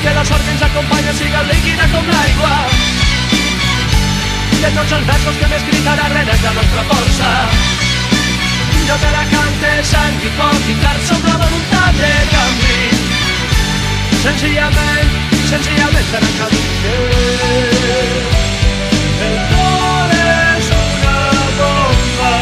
que la sort que ens acompanya siga líquida com l'aigua. De tots els versos que m'he escrit ara renes la nostra força. Jo te la cante sang i foc i car som la voluntat de canvi. Senzillament per a camí. El cor és una bomba.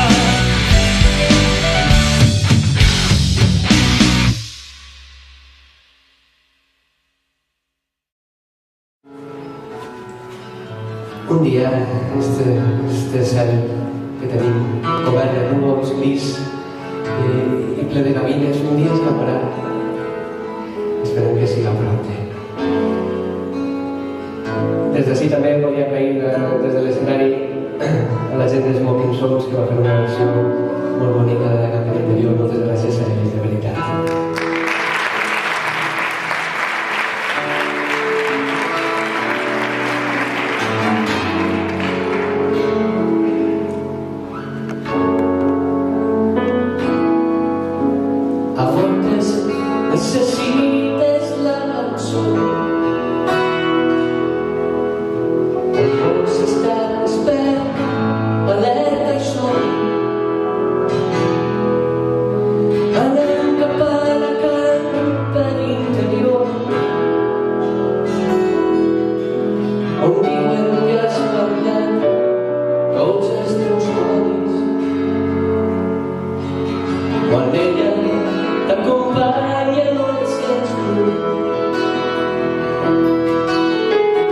Un dia, este cel que tenim cobert de núvols gris i ple de gavines, un dia escaparà. Esperem que siga pronte. Des d'ací també volia agrair des de l'escenari a la gent de Smoking Souls que va fer una versió molt bonica de la cançó anterior. Moltes gràcies a ells, de veritat. Necessites la cançó. El cos està despert, alerta i som. Anem cap a la campa interior, on diuen que has parlat tots els teus codis. Quan ella t'acompanya no et sents tu.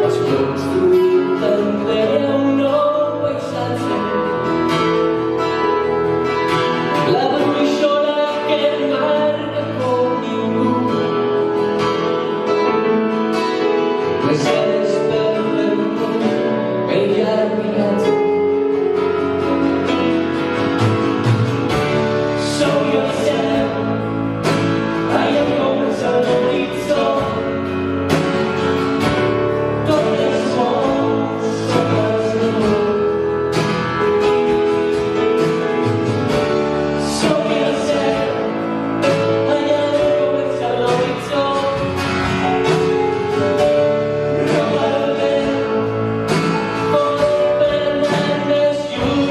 Has construït també un nou paisatge, la bruixola que marca com ningú. Les eres per fer-ho el llarg viatge. Sou jo cel, I am going to lead so. Tot és bon, som els de l'or. Som i el cel, I am going to lead so. Roba el vent, pot prendre més llum.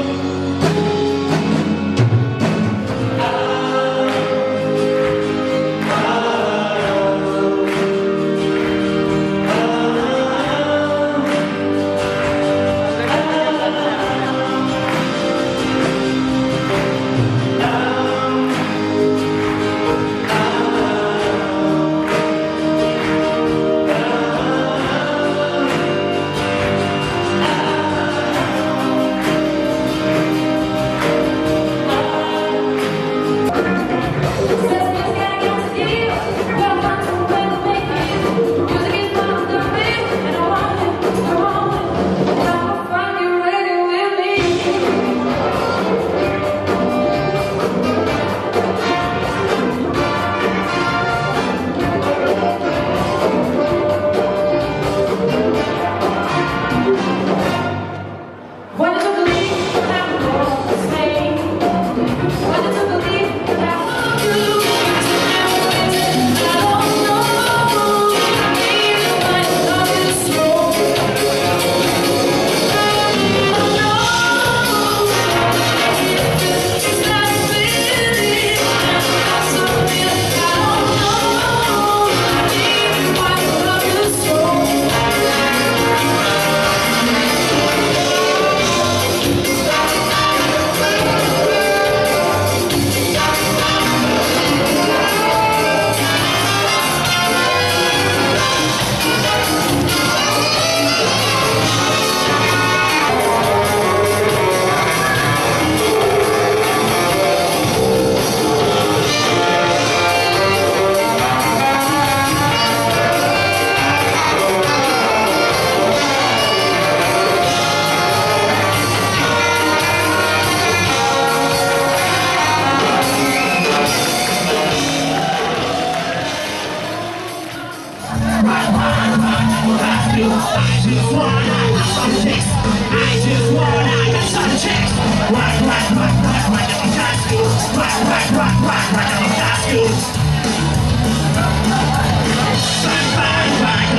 Rock,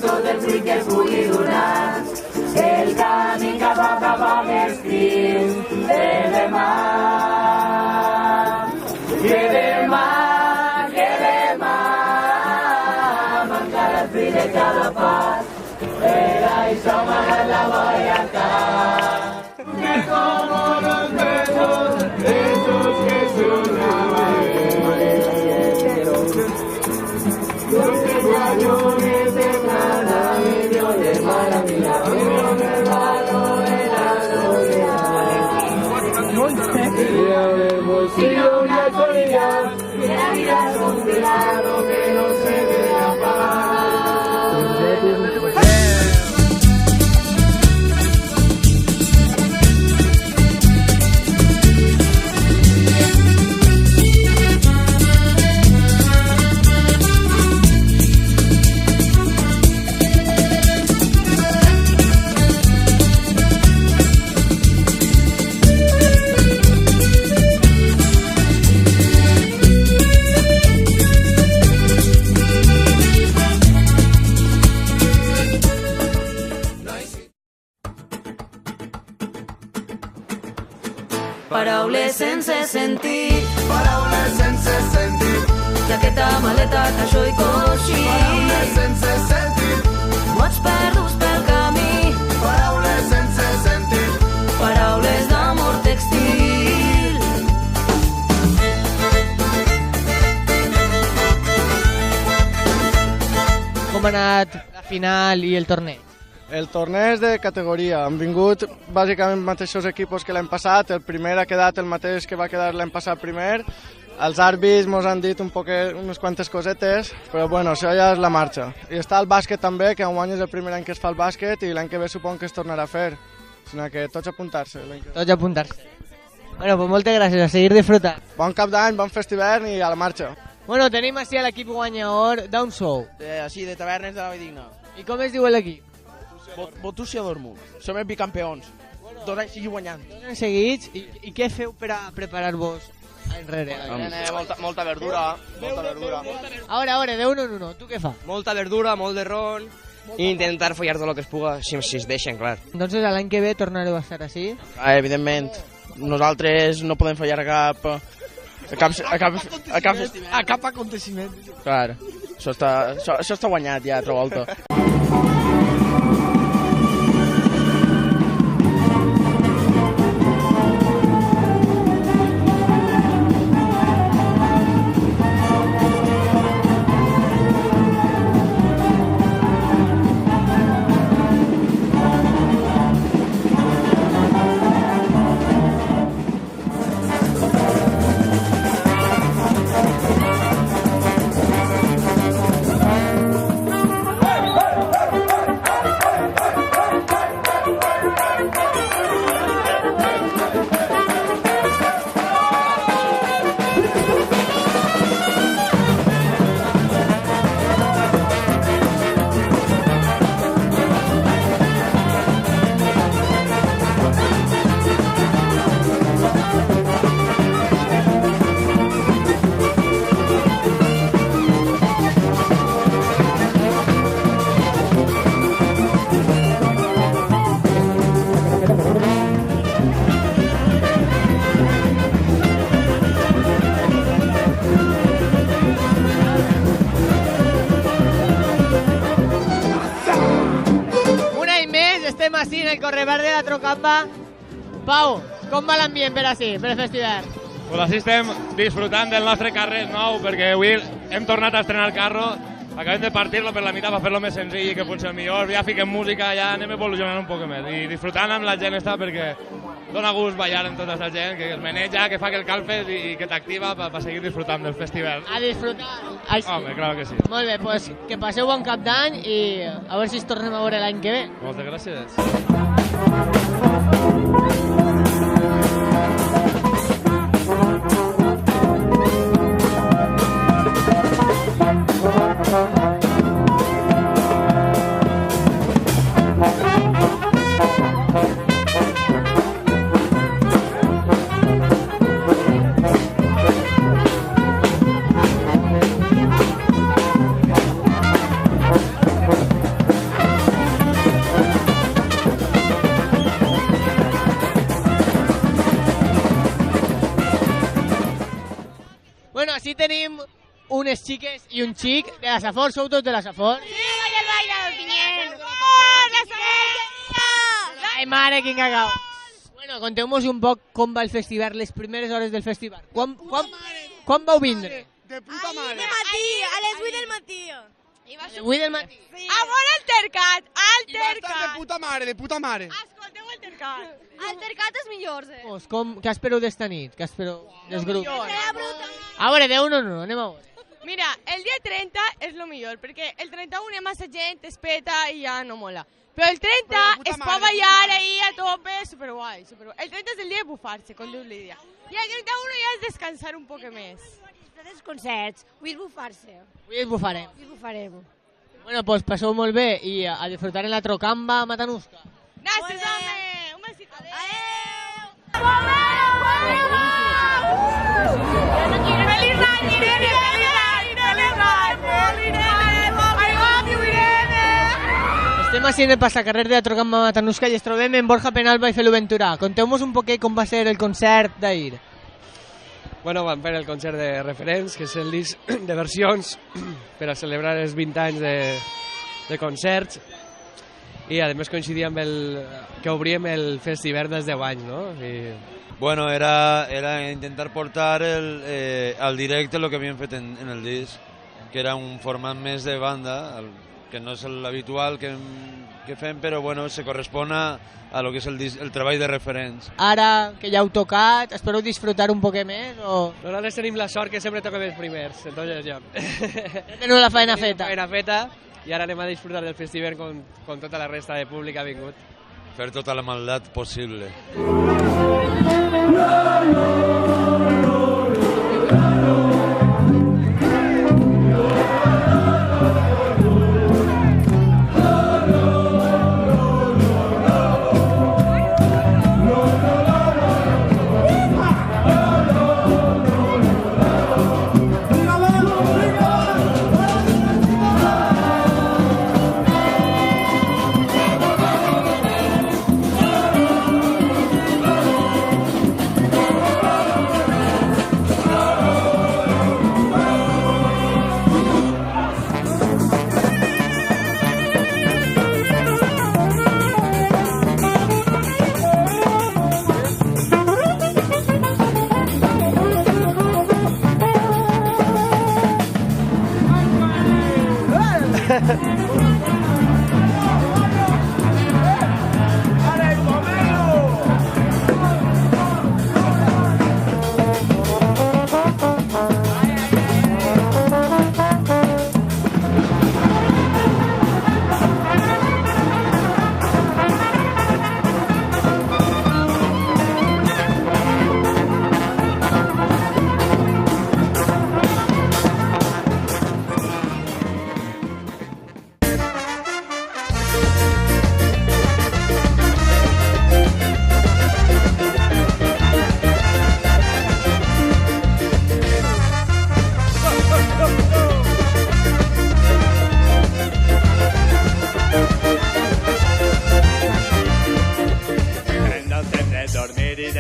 Tot el fruit que es pugui donar, el camí cap a l'estiu de demà. Que demà, encara el fill de cada pas, per això m'agrada la boiata. Que como los besos, esos que sonaban. Los guayones de cada medio de maravilla, medio de barro en la soledad. Y el bolsillo una colilla, y la vida es un milagro que no se debe apagar. Paraules sense sentit, Paraules sense sentit, jaqueta, maleta, caixó i coixí. paraules sense sentit, Mots perduts pel camí, paraules sense sentit. paraules d'amor textil. Com ha anat la final i el torneig? El torneig de categoria. Han vingut bàsicament mateixos equipos que l'any passat. El primer ha quedat el mateix que va quedar l'any passat primer. Els àrbits ens han dit unes quantes cosetes, però bueno, això ja és la marxa. I està el bàsquet també, que enguany és el primer any que es fa el bàsquet i l'any que ve supon que es tornarà a fer. Sinó que tots a apuntar-se. Tots a apuntar-se. Bueno, pues moltes gràcies, a seguir disfrutant. Bon cap d'any, bon festivern i a la marxa. Bueno, tenim així a l'equip guanyador d'on sou. Així, de Tavernes de la Valldigna. I com es diu l'equip? Botúcia Dortmund. Som els bicampeons. 2 anys sigui guanyant. 2 anys seguits. I què feu per a preparar-vos enrere? Molta verdura. Molta verdura. A veure, de uno en uno, tu què fa? Molta verdura, molt de ron i intentar follar tot el que es puga, si es deixen, clar. Entonces l'any que ve tornareu a estar així? Evidentment, nosaltres no podem fallar a cap aconteciment. Clar, això està guanyat ja, altra volta. Estem així en el Correbar de la Trocamba. Pau, com va l'ambient per així, per el festival? Pues així estem disfrutant del nostre carrer nou, perquè avui hem tornat a estrenar el carro, acabem de partir-lo per la meitat per fer-lo més senzill i que potser millor, ja fiquem música, ja anem evolucionant un poc més i disfrutant amb la gent està perquè dona gust ballar amb tota aquesta gent, que es meneja, que fa que el calfes i que t'activa per seguir disfrutant del festival. A disfrutar. Home, clar que sí. Molt bé, doncs que passeu bon cap d'any i a veure si ens tornem a veure l'any que ve. Moltes gràcies. tenim unes xiques i un xic de la Safor. Sou tots de la Safor? Sí, el baile del Pinyent. Ai, mare, quin cacau. Bueno, conteu-nos un poc com va el festival, les primeres hores del festival. Quan vau vindre? De puta mare. De matí, a les 8 del matí. A les 8 del matí? Sí. A veure el tercat, I va estar de puta mare, de puta mare. Escolteu el tercat. El tercat és millor, Què espereu d'esta nit? Què espereu dels grups? A veure, d'un o no, anem a veure. Mira, el dia 30 és el millor, perquè el 31 hi ha massa gent, es peta i ja no mola. Però el 30 es pot ballar ahí a tope, superguai. El 30 és el dia de bufar-se, com diu Lídia. I el 31 ja és descansar un poc més. Els concerts, vull bufar-se. Avui es bufarem. Avui bufarem. Bueno, doncs passeu molt bé i a disfrutar en la Trocamba Matanuska. Gràcies, home! Un besito. Adéu! Feliç any, Irene! Feliç any, Irene! I love you, Irene! Estem així en el passacarrer de la Trocamba Matanuska i es trobem en Borja Penalba i Felu Venturà. Conteu-nos un poquet com va ser el concert d'ahir. Bueno, vam fer el concert de Referents, que és el disc de versions per a celebrar els 20 anys de concerts, i a més coincidia amb que obríem el festival dels 10 anys, no? Bueno, era intentar portar al directe el que havíem fet en el disc, que era un format més de banda, que no és l'habitual que fem, però bueno, se correspon a lo que és el treball de Referents. Ara que ja heu tocat, espereu disfrutar un poquet més? Nosaltres tenim la sort que sempre toquem els primers, entonces ja. Tenim la feina feta. La feina feta, i ara anem a disfrutar del festival con tota la resta de públic que ha vingut. Fer tota la maldat possible.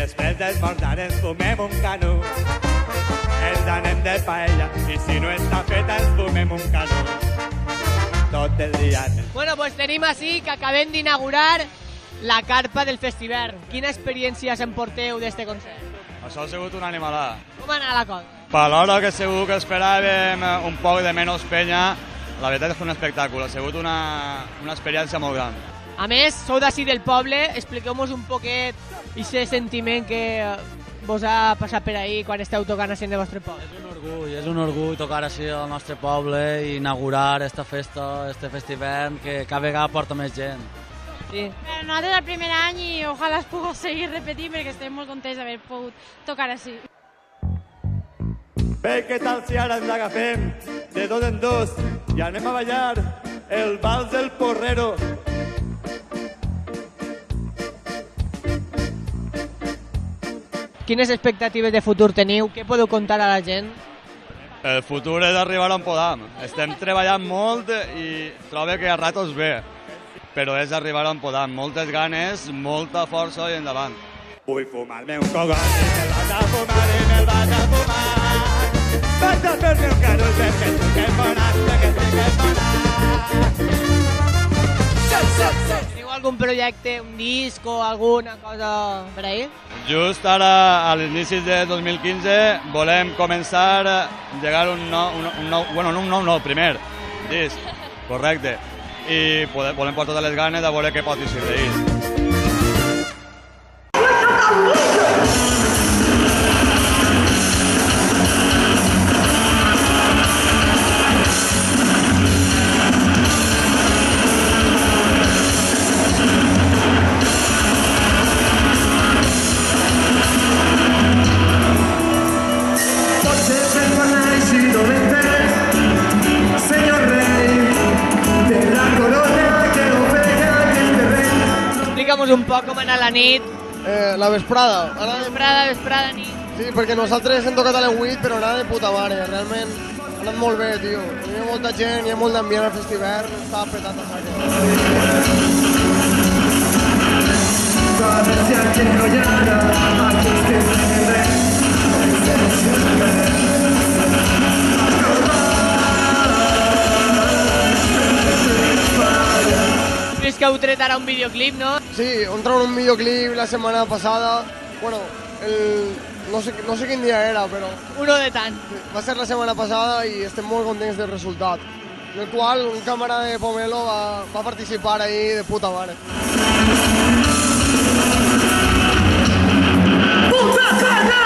després d'esmorzar ens fumem un canut. Ens anem de paella i si no està feta ens fumem un canut. Tot el dia. Bueno, pues tenim així que acabem d'inaugurar la carpa del festival. Quina experiència s'emporteu d'este concert? Això ha sigut una animalada. Com ha anat la cosa? Per l'hora que segur que esperàvem un poc de menys penya, la veritat és que un espectacle, ha sigut una experiència molt gran. A més, sou d'ací del poble, expliqueu-nos un poquet aquest sentiment que vos ha passat per ahí quan esteu tocant així en el vostre poble. És un orgull tocar així al nostre poble i inaugurar esta festa, este festival que cada vegada porta més gent. Sí. Nosaltres el primer any i ojalà es pugui seguir repetint perquè estem molt contents d'haver pogut tocar així. Bé, què tal si ara ens agafem de dos en dos i anem a ballar el vals del porrero? Quines expectatives de futur teniu? Què podeu contar a la gent? El futur és arribar on podam. Estem treballant molt i trobo que a ratos bé, però és arribar on podam. Moltes ganes, molta força i endavant. Vull fumar-me un cogoni, me'l vaig a fumar i me'l vaig a fumar. Basta per meu caro, perché tu che Teniu algun projecte, un disc o alguna cosa per ahir? Just ara, a l'inici de 2015, volem començar a llegar un primer disc, correcte, i volem posar totes les ganes de veure què pot eixir d'ells. Explica'm un poc com ha anat la nit. La vesprada. Vesprada, nit. Sí, perquè nosaltres hem tocat a les 8, però anava de puta mare. Realment ha anat molt bé, tio. Hi ha molta gent, hi ha molt d'ambient al festival, està petat a És que heu tret ara un videoclip, no? Sí, hem tret un videoclip la setmana passada. Bueno, no sé quin dia era, però... Uno de tant. Va ser la setmana passada i estem molt contents del resultat. En el qual un càmera de Pomelo va participar ahí de puta mare. ¡Puta cara!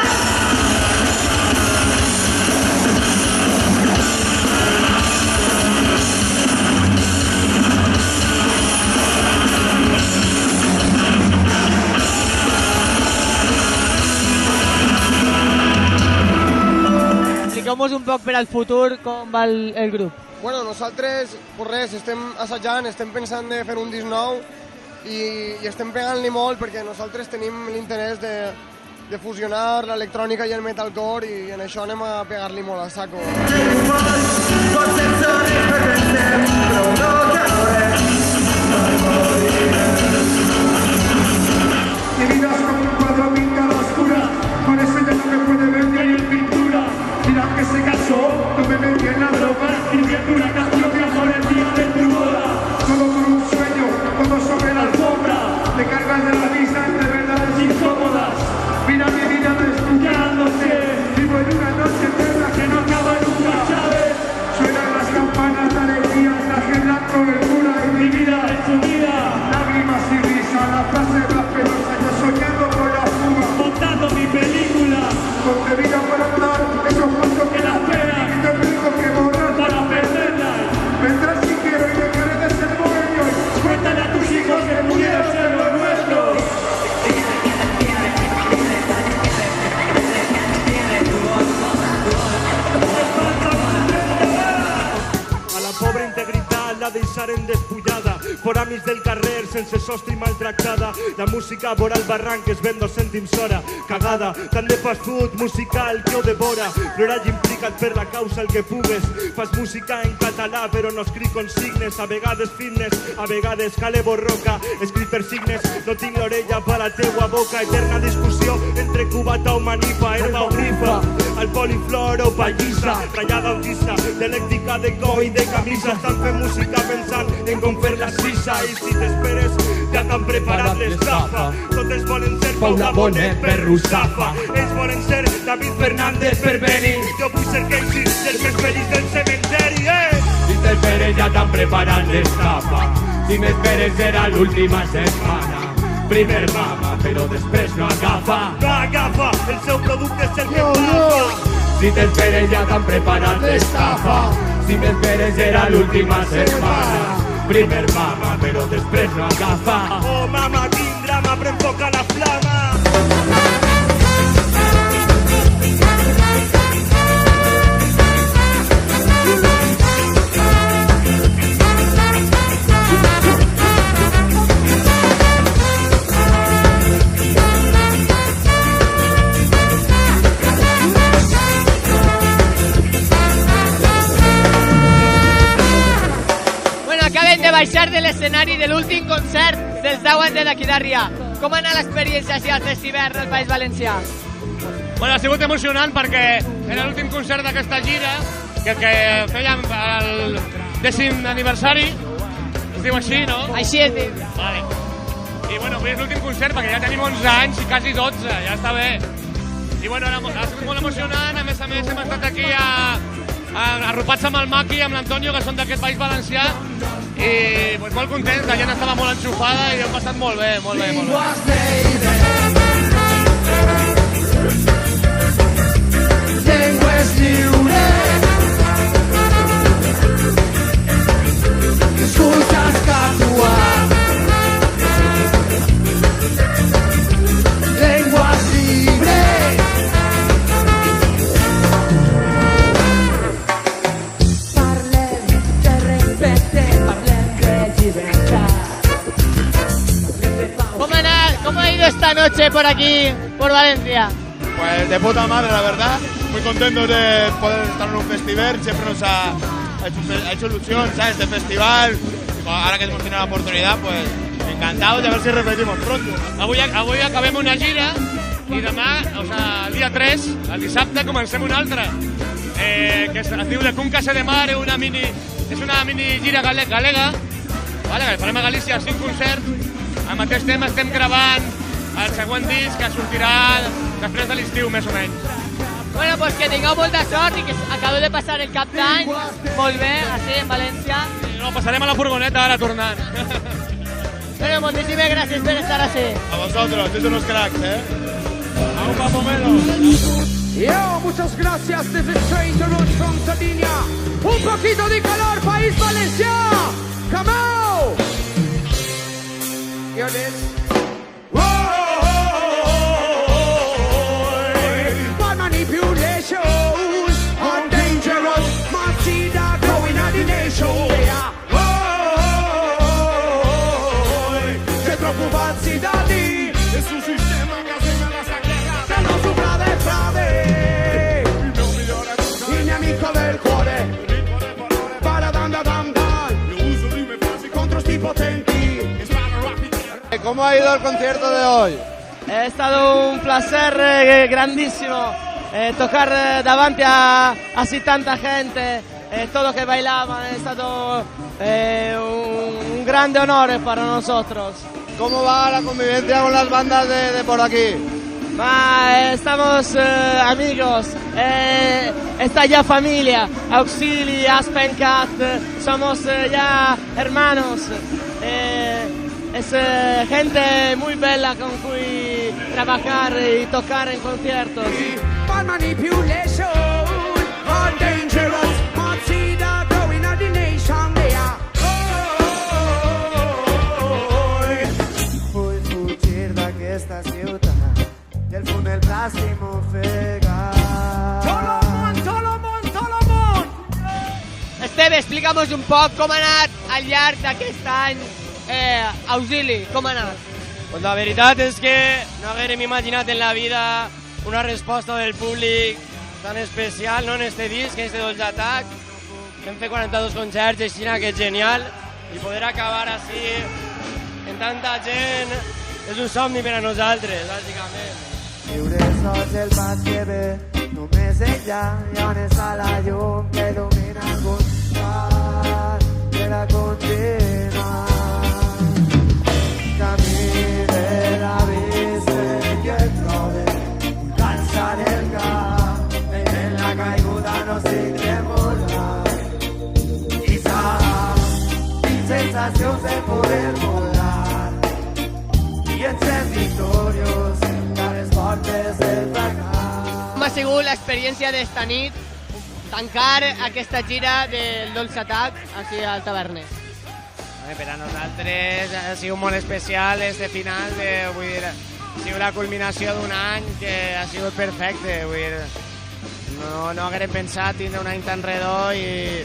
Expliqueu-nos un poc per al futur com va el grup. Bueno, nosaltres, pues res, estem assajant, estem pensant de fer un disc nou i estem pegant-li molt perquè nosaltres tenim l'interès de fusionar l'electrònica i el metalcore i en això anem a pegar-li molt a saco. Mi vida es como un cuadro pintado a oscura, por eso ya no me puede ver ni en pintura. Mira que se casó, no me metí en la droga, escribiendo una canción de amor el día de tu boda. Todo por un sueño, todo sobre la alfombra, te cargas de la vista entre verdades incómodas. Mira mi vida descubriéndose, vivo en una noche eterna que no acaba nunca, ¿sabes? Suenan las campanas de alegría, traje blanco, verdura y mi vida es su vida. Lágrimas y risa, la frase blasfemosa, yo soñando con la fuga, montando mi película, con vida para andar, esos pasos que la esperan, y te tengo que borrar para perderla. Vendrás si quiero y dejaré de ser bohemio, cuéntale a tus hijos que pudieron ser los nuestros. A la pobre integritat la deixaren despullada, foramis del carrer sense sostre i maltractada. La música vora el barranc es ven 2 cèntims hora, cagada, tant de fast food musical que ho devora. Però allà implicat per la causa el que pugues. Fas música en català però no escric consignes, a vegades fitness, a vegades jale borroca. Escrit per signes, no tinc l'orella per la teua boca. Eterna discussió entre cubata o manifa, herba o grifa, al poliflor o pallissa, ratllada o guissa, dialèctica de coi de camisa. Estan fent música pensant en com fer la sisa i si t'esperes ja t'han preparat l'estafa. Totes volen ser Paula Bonet per Russafa, ells volen ser David Fernández per Beni. Jo vull ser Casey, el més feliç del cementeri. Si t'esperes ja t'han preparat l'estafa, si m'esperes serà l'última setmana. Primer mama, però després no agafa. No agafa, el seu producte és el que agafa. Si t'esperes ja t'han preparat l'estafa, si m'esperes serà l'última setmana. Primer mama, però després no agafa. Oh mama, quin drama, però enfoca la flama. Acaben de baixar de l'escenari de l'últim concert dels 10 anys de Daquidarria. Com ha anat l'experiència així al festival del País Valencià? Bueno, ha sigut emocionant perquè era l'últim concert d'aquesta gira que fèiem el 10è aniversari. Es diu així, no? Així es diu. Vale. I bueno, avui és l'últim concert perquè ja tenim 11 anys i quasi 12, ja està bé. I bueno, ha sigut molt emocionant, a més hem estat aquí arropats amb el Maki i amb l'Antonio, que són d'aquest País Valencià, i pues, molt contents, la gent estava molt enxufada i hem passat molt bé, molt bé, molt bé. Llengua és lliure, escoltes catua. Llengua és lliure, parlem de respecte, parlem de llibertat. ¿Cómo ha ido esta noche por aquí, por Valencia? Pues de puta madre, la verdad. Muy contentos de poder estar en un festival. Siempre nos ha hecho ilusión, ¿sabes? Este festival. Ahora que hemos tenido la oportunidad, pues encantados de ver si repetimos pronto. Avui acabem una gira i demà, o sigui, el dia 3, el dissabte, comencem una altra. Que es diu de Cuncase de Mar, és una mini gira galega, vale? Que farem a Galícia 5 concerts. Al mateix temps estem gravant el següent disc que sortirà després de l'estiu, més o menys. Bueno, pues que tingueu molta sort i que acabeu de passar el cap d'any molt bé, així, en València. No, passarem a la furgoneta ara tornant. Bueno, moltíssimes gràcies per estar així. A vosotros, sois unos cracks, Aún vamos menos. Yo, muchas gracias desde Straight Road from Sardinia. Un poquito de calor, País Valencia. Come on. Hear this? Bad manipulation and dangerous. Martina going at the nation. Se preoccuparsi da lì. Es un sistema che assume la sacchera. Se non supera del frate. Il mio amico del cuore. Para dan da dan dan. Contro sti potenti. ¿Cómo ha ido el concierto de hoy? Ha estado un placer grandísimo tocar davanti a así tanta gente, todos que bailaban, è stato un grande honor para nosotros. ¿Cómo va la convivencia con las bandas de por aquí? Estamos amigos, está ya familia, Auxili, Aspen Cat, somos ya hermanos. Es gente muy bella con cui trabajar y tocar en conciertos. Bad manipulation and dangerous. Martina going at the nation there. Vull fugir d'aquesta ciutat i el fum el plàstic m'ofega. Solomon! Esteve, explica'm un poc com ha anat al llarg d'aquest any Auxili, com ha anat? Pues la veritat és que no haguérem imaginat en la vida una resposta del públic tan especial, no en este disc, en este Dolç Atac. Hem fet 42 concerts, així que és genial, i poder acabar així en tanta gent és un somni per a nosaltres, bàsicament. Viure sols el pas que ve, només ella i on està la llum que il·lumina el costat de la continua. Camí de la vista que et trobe, cansar el cap, en la caiguda no sé què volar. I saps, sensacions de poder volar, i ens hem victoriós a les portes del fracàs. Com ha sigut l'experiència d'esta nit, tancar aquesta gira del Dolç Atac així al Taverner? Per a nosaltres ha sigut molt especial este final, vull dir, ha sigut la culminació d'un any que ha sigut perfecte, vull dir, no haguérem pensat tindre un any tan redó i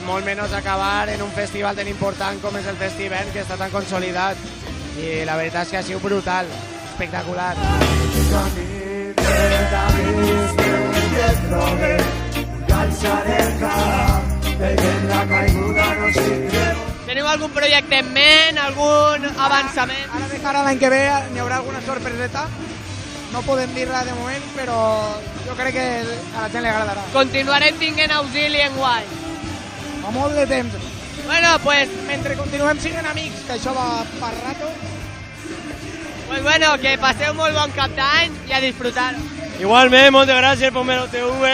molt menys acabar en un festival tan important com és el Festivent, que està tan consolidat, i la veritat és que ha sigut brutal, espectacular. Teniu algun projecte en ment, algun avançament? Ara de cara a l'any que ve n'hi haurà alguna sorpreseta, no podem dir res de moment, però jo crec que a la gent li agradarà. Continuarem tinguent auxili en guai. Fa molt de temps. Bueno, pues... Mentre continuem sent amics, que això va per rato. Pues bueno, que passeu molt bon cap d'any i a disfrutar. Igualment, moltes gràcies, Pomelo TV.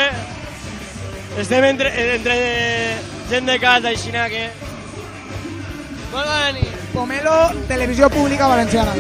Estem entre gent de casa, així que... Molt bona nit. Pomelo, Televisió Pública Valenciana.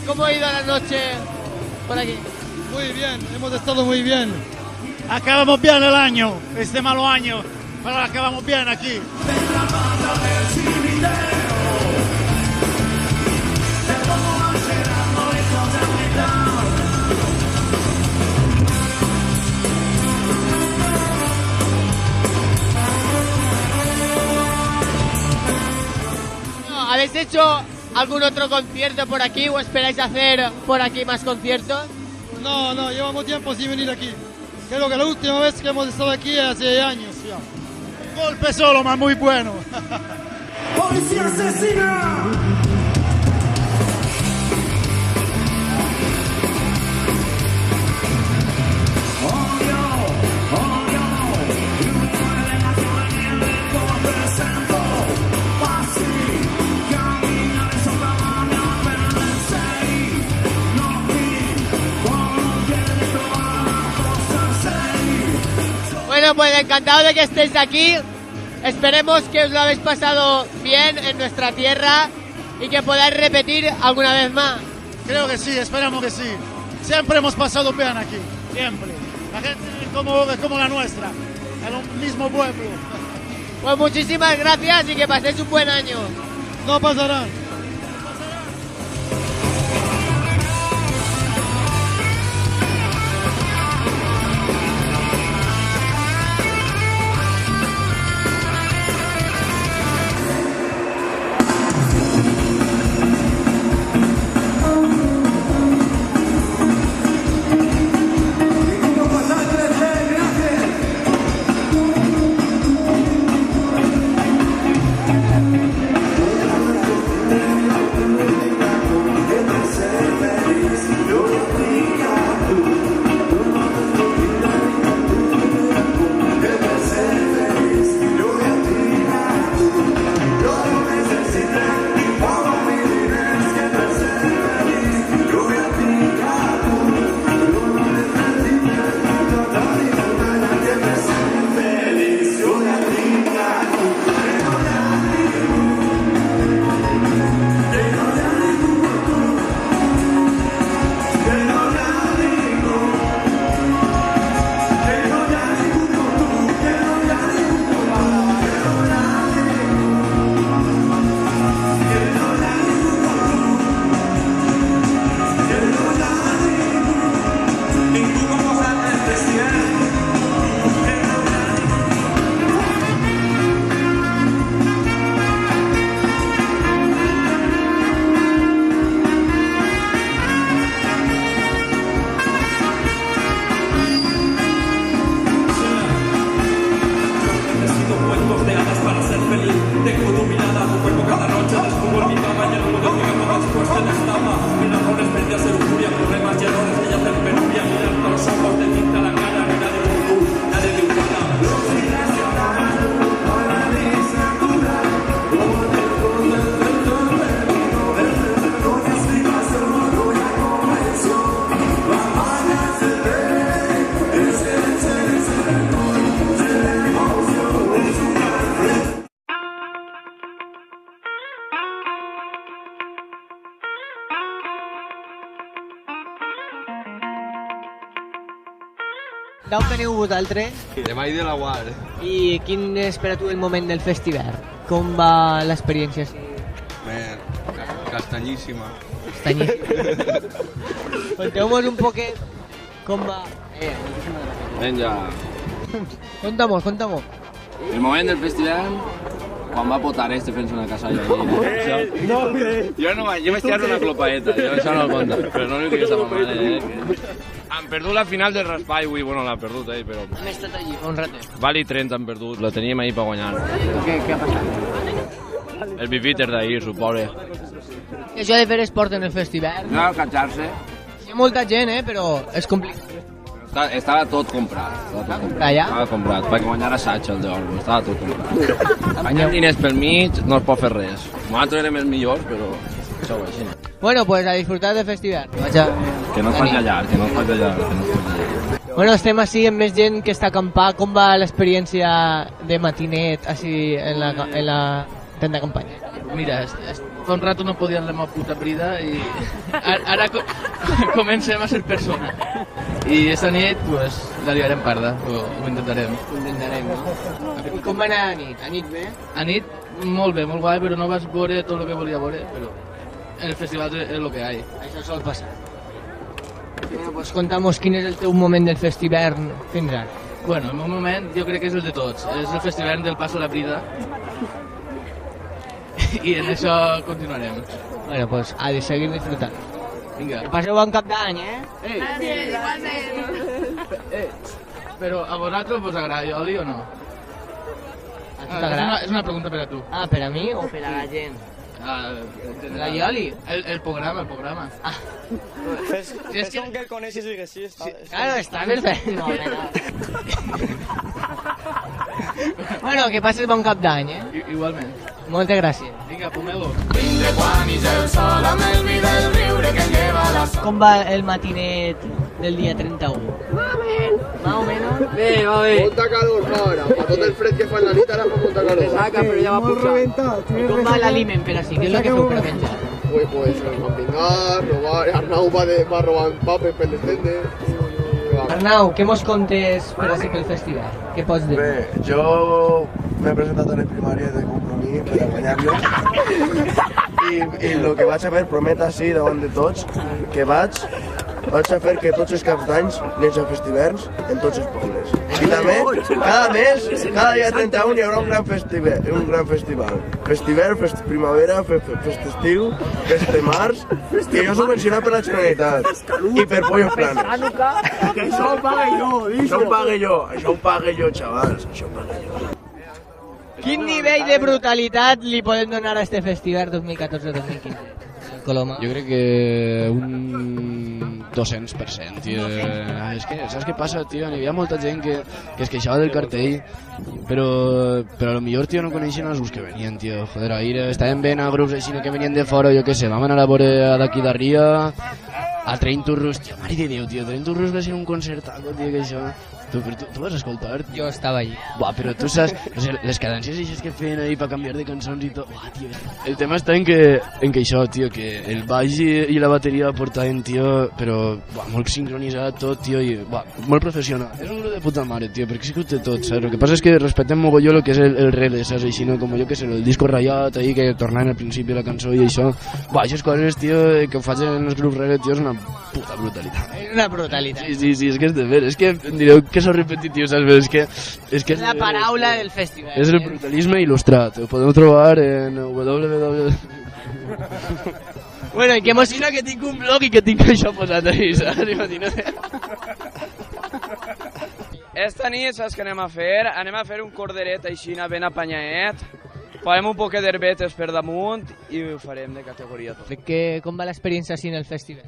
¿Cómo ha ido la noche por aquí? Muy bien, hemos estado muy bien. Acabamos bien el año, este malo año, pero acabamos bien aquí. ¿Habéis hecho algún otro concierto por aquí o esperáis hacer por aquí más conciertos? No, llevamos tiempo sin venir aquí. Creo que la última vez que hemos estado aquí hace años ya. Un golpe solo, más muy bueno. ¡Policía asesina! Bueno, pues encantado de que estéis aquí. Esperemos que os lo habéis pasado bien en nuestra tierra y que podáis repetir alguna vez más. Creo que sí, esperamos que sí. Siempre hemos pasado bien aquí, siempre. La gente es como la nuestra, el mismo pueblo. Pues muchísimas gracias y que paséis un buen año. No pasará. D'on veniu vosaltres? De Vall de Laguar. I quin espera tu el moment del festival? Com va l'experiència? Castanyíssima. Castanyíssima. Conteu-nos un poquet com va... Vinga. Conta-m'ho. El moment del festival, quan va potar fent-se una casalla allí. Jo vaig tirar una clopaeta, jo això no el conta, però no li digues a ma mare. Han perdut la final del raspall avui, bueno, l'han perdut, però... Hem estat allí, un ratet. Vali 30 han perdut, la teníem ahir per guanyar. Què ha passat? El bifíter d'ahir, su pobre. Això de fer esport en el festival... No, catxar-se. Hi ha molta gent, però és complicat. Estava tot comprat. Comprat ja? Estava comprat, perquè guanyar assaig el d'Orbo, estava tot comprat. Guanyar diners pel mig no es pot fer res. Nosaltres érem els millors, però això ho així. Bueno, pues a disfrutar del festival. Que no es faci llarg, que no es faci llarg. Bueno, estem així amb més gent que està acampant. Com va l'experiència de matinet així en la tenda de campanya? Mira, fa un rato no podíem la meva puta brida i ara comencem a ser persona. I esta nit, pues, la liarem parda, ho intentarem. No? I com va anar a nit? A nit bé? A nit, molt bé, molt guai, però no vas veure tot el que volia veure, però el festival és el que hi ha. Això sol passar. Bueno, pues conta'm quin és el teu moment del festival fins ara. Bueno, el meu moment jo crec que és el de tots. És el festival del Paso a la Brida. I en això continuarem. Bueno, pues a de seguir disfrutant. Vinga. Que passeu bon cap d'any, Però a vosaltres vos agrada oli o no? A tu t'agrada? És una pregunta per a tu. Ah, per a mi o per a la gent? La Ioli? El programa. Ah. Es que aunque el coneixes i que sí, Claro, està perfecte. No. Bueno, que passes bon cap d'any, Igualment. Moltes gràcies. Vinga, pomeu-ho. Com va el matinet del dia 31? Más o menos. Bé, va bé. Molta calor fa ara. Per tot el fred que fa en la nit, ara fa molta calor. Saca, però ja va pujar. Com va l'aliment per així? Què és el que feu per menjar? Pues van vingar, robar. Arnau va robant papes per les tendes. Arnau, què mos contes per així pel festival? Què pots dir? Bé, jo m'he presentat a les primàries de Compromís per a guanyar-los. I el que vaig a fer, promet així davant de tots, que vaig a fer que tots els caps d'anys anés a festivals en tots els pobles. I també, cada mes, cada dia 31 hi haurà un gran festival. Festival, fest primavera, fest estiu, fest de març, que jo subvencionat per la Generalitat. I per Pollos Planes. Que això ho pague jo, Això ho pague jo, xavals, això ho pague jo. Quin nivell de brutalitat li podem donar a este festival 2014-2015? Coloma. Jo crec que un 200%, tio. És que, saps què passa, tio? Hi havia molta gent que es queixava del cartell, però a lo millor, tio, no coneixen els grups que venien, tio. Joder, ahir estaven ben a grups així que venien de fora, jo què sé, vam anar a veure d'aquí d'arria, a Train to Rus, tio, mare de Déu, tio, Train to Rus va ser un concertaco, tio, que això... Tu vas escoltar? Jo estava allí. Buah, però tu saps, les cadències aixes que feien ahí per canviar de cançons i tot, buah, tio. El tema està en que això, tio, que el baix i la bateria portaven, tio, però, buah, molt sincronitzat tot, tio, i, buah, molt professional. És un grup de puta mare, tio, perquè sí que ho té tot, saps? El que passa és que respectem mogolló el que és el rele, saps? Així, no? Com jo que sé, el disco ratllat ahí, que tornaven al principi la cançó i això, buah, aquestes coses, tio, que ho facin els grups rele, tio, és una puta brutalitat. És una brutalitat. Sí, és que és de ver, és que direu que sóc repetitiu, saps? Però és que és la paraula del festival. És el brutalisme il·lustrat, ho podeu trobar en www. Bueno, i que imagina que tinc un blog i que tinc això posat ahí, saps? Imagina't. Esta nit, saps què anem a fer? Anem a fer un corderet així ben apanyaet, farem un poquet d'herbetes per damunt i ho farem de categoria tot. Com va l'experiència així en el festival?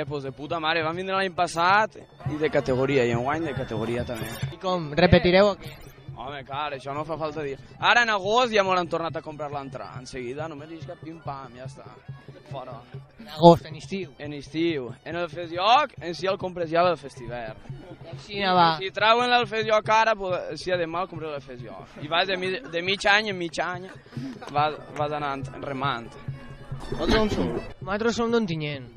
Pues de puta mare, vam vindre l'any passat i de categoria, i enguany de categoria també. I com, repetireu o què? Home, clar, això no fa falta dir. Ara en agost ja m'ho han tornat a comprar l'entrada, en seguida només isca pim-pam, ja està, fora. En agost, en estiu? En estiu. En el festival, en si el compres ja del festival. Així va. Si trauen el festival ara, si demà el compres el festival. I vas de mig any en mig any, vas anant remant. Vosaltres on sou? Vosaltres som d'Ontinyent.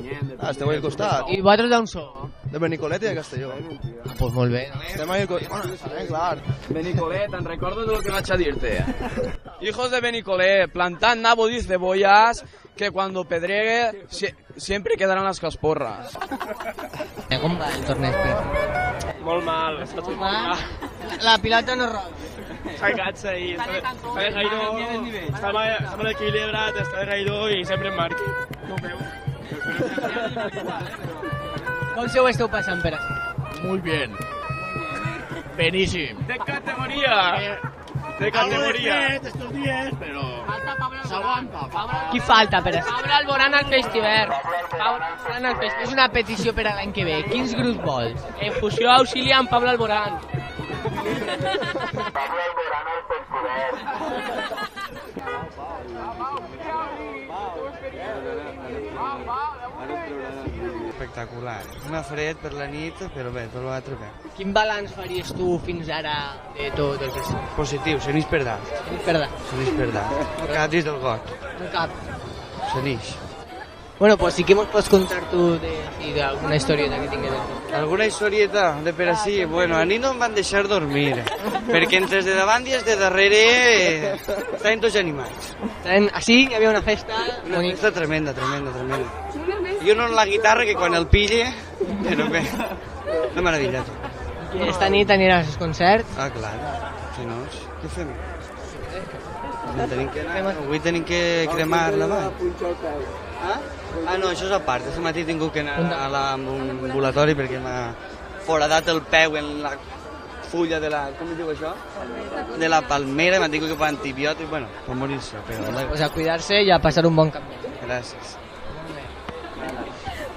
Esteu al costat. I vosaltres d'on sou? De Benicolet i de Castelló. Pues molt bé. Estem ahí... clar. Benicolet, te'n recordo de lo que vaig a dir-te. Hijos de Benicolet, plantant nabo de cebollas, que cuando pedregue siempre quedaran las casporras. Com va el torneig, Pere? Molt mal. Molt mal? La pilota no roda. S'ha quedat ahí. Està de Jairo, està mal equilibrat, està de Jairo i sempre en marqui. No ho veu. Com se ho esteu passant, Pere? Muy bien. Beníssim. De categoría. De categoría. Estos días, pero s'aguanta. Qui falta, Pere? Pablo Alborán al Festival. És una petició per a l'any que ve. Quins grups vols? Infusió auxiliar amb Pablo Alborán. Pablo Alborán al Festival. Espectacular. Una fred per la nit, però bé, tot l'altre bé. Quin balanç faries tu fins ara de tot el festival? Positiu, se n'ix per dalt. Se n'ix per dalt. Se n'ix per dalt. No cap dins del got. No cap. Se n'ix. Bueno, pues sí que mos pots contar tu d'alguna historieta que tingues. Alguna historieta de per així? Bueno, a nit no em van deixar dormir, perquè entre els de davant i els de darrere estaven tots animats. Així hi havia una festa... Una festa tremenda, tremenda, tremenda. I uno en la guitarra que quan el pille, però bé, una meravella. Esta nit aniràs al concert? Ah, clar, si no, què fem? Avui tenim que cremar la vall. Ah, no, això és a part. Aquest matí he tingut que anar a l'ambulatori perquè m'ha foradat el peu en la fulla de la... com es diu això? De la palmera, m'ha tingut que posar antibiòtic, bueno, per morir-se. Pues a cuidar-se i a passar un bon cap d'any. Gràcies.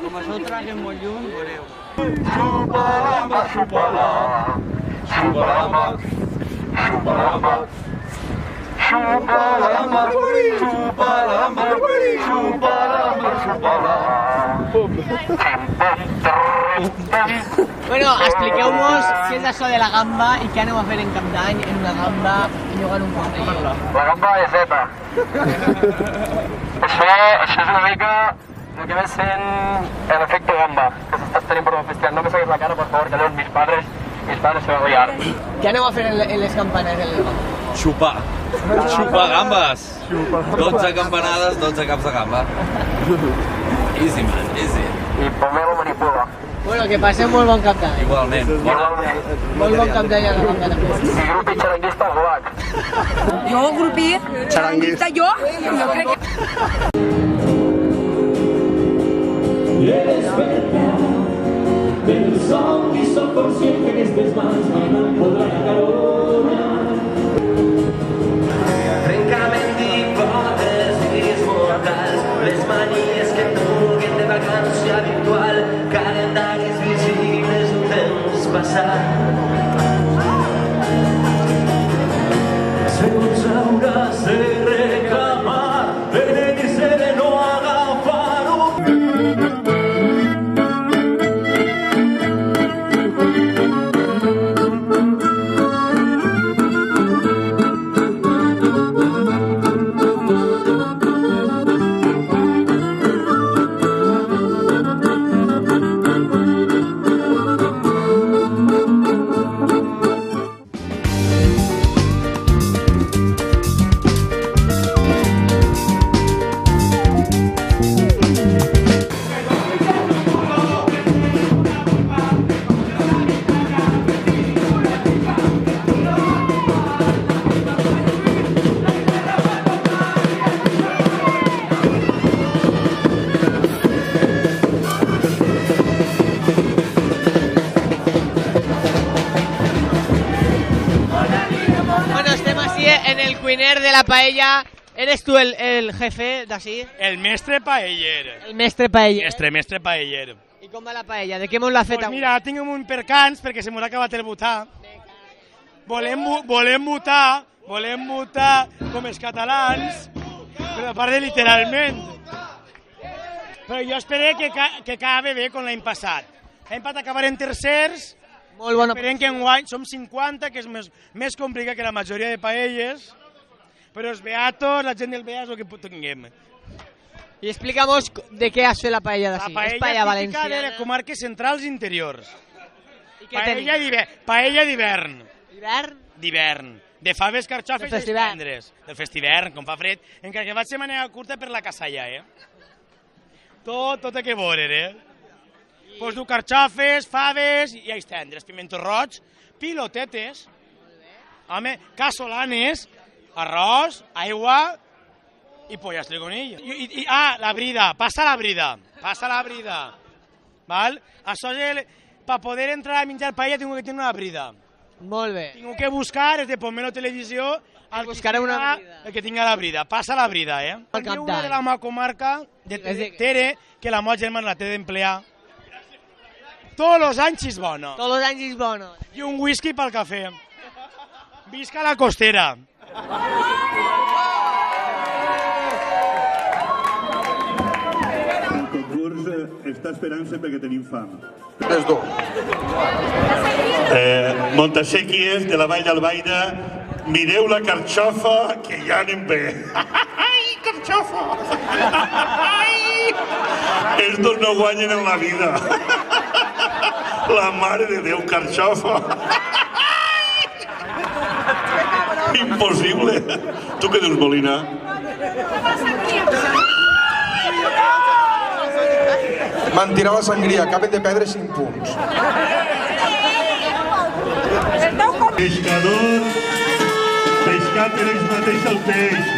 Com això ho traguen molt lluny, veureu. Xupalama, xupalama, xupalama, xupalama, xupalama, xupalama, xupalama, xupalama. Bueno, expliqueu-vos què és això de la gamba i què aneu a fer en Cap d'Any en una gamba jugant un quart de llibre. La gamba de Zeta. Això és una mica el que ve sent el efecte gamba que s'està tenint per un festival. No me saquis la cara, por favor, que llavors mis padres se van a liar. Què aneu a fer en les campanes del gamba? Xupar. Xupar gambes. 12 campanades, 12 caps de gamba. Easy, man, easy. I pomelo manipula. Bueno, que passem molt bon cap d'any. Igualment. Molt bon cap d'any a la gamba també. I grupi xaranguista al Golac. Jo, grupi xaranguista, jo crec que... Despertar del somni, soc conscient que aquestes mans mai no em podran acaronar. Trencament d'hipòtesis mortals, les manies que puguen de vacància virtual, calendaris visibles d'un temps passat. Segons hauràs de reclamar, beneir-se de no agafar-ho. De la paella, ¿eres tú el jefe de así? El mestre paeller. El mestre paeller. Mestre paeller. I com va la paella? De què mos l'ha fet Pues avui? mira, tinc un percans perquè se m'ha acabat el votar. Volem votar com els catalans, però a part de literalment. Però jo espero que acabi bé com l'any passat. L'any passat acabarem tercers. Molt bona. Esperem que enguany som 50, que és més complicat que la majoria de paelles. Però els beatos, la gent del Beat és el que tinguem. Y explícanos de qué hace la paella d'ací. La És paella paella típica de les valenciana. comarques centrals i interiors. I què tenim? Paella d'hivern. D'hivern? D'hivern. De faves, carxofes Del i festivern. tendres. Del festivern, com fa fred. Encara que vaig de manera curta per la casalla, Tot té que veure, Pues du carxofes, faves i els tendres, pimentos roig, pilotetes, home, casolanes, arròs, aigua i pollas trigonillo. La brida, passa la brida. Val? Això és per poder entrar a menjar paella tinc que tenir una brida. Molt bé. Tinc que buscar des de Pomelo Televisió el que tinga la brida. Passa la brida, També una de la meva comarca, de Tere, que la meva germana la té d'emplear. Tots els anys és bona. Tots els anys és bona. I un whisky pel cafè. Visca la costera. El concurs està esperant-se perquè tenim fam. Les dos. Montasèquies de la Vall d'Albaida, mireu la carxofa que ja anem bé. Ai, carxofa! Ai! Estos no guanyen en la vida. La mare de Déu, carxofa. Impossible. Tu què dius, Molina? M'han tirat la sangria, acaben de perdre 5 punts. Pescador, pescat ells mateix el peix.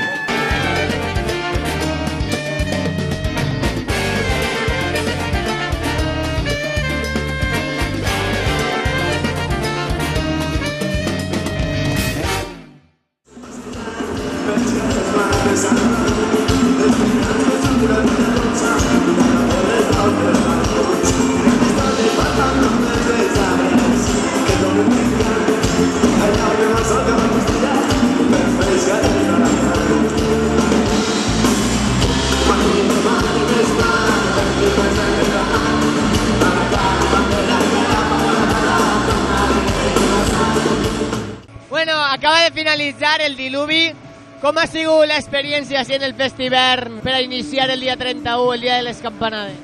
Bueno, acaba de finalitzar el diluvi. Com ha sigut l'experiència en el festivern per a iniciar el dia 31, el dia de les campanades?